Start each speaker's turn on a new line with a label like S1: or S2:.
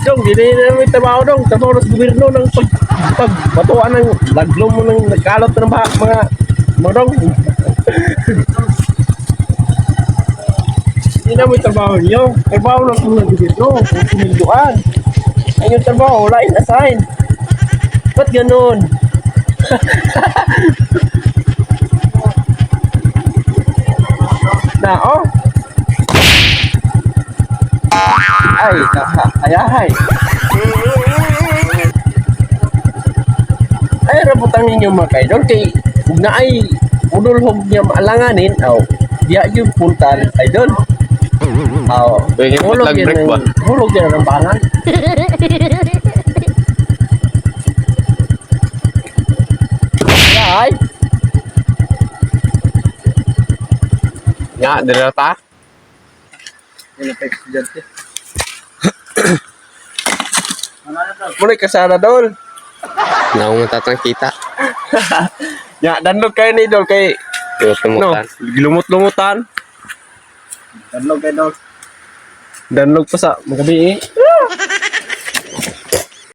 S1: Dong, hindi na may trabaho dong. Trabaho ng gobyerno ng pagbatuan ng laglom mo ng nagkalot ng mga dong. Hindi na may trabaho niyo. Trabaho ng gobyerno. Kung sinilduan. Ay yung trabaho, wala in-assign. Ba't ganun? Na, oh. Ay, ayahay. Ay, rabutan ninyo mga kaidol. Kay, kung na ay udulhog niya maalanganin, aw, diya yung puntal, idol. Aw, hulog yan ng bangan. Ay.
S2: Nga, dala ta.
S1: Yan ang estudyante. Muna kasana dol.
S2: Naunga tatang kita.
S1: Ya, danlog kayo ni dol kay
S2: Tumutan.
S1: lumut-lumutan. Danlog kayo dol. Danlog pa sa magabi eh.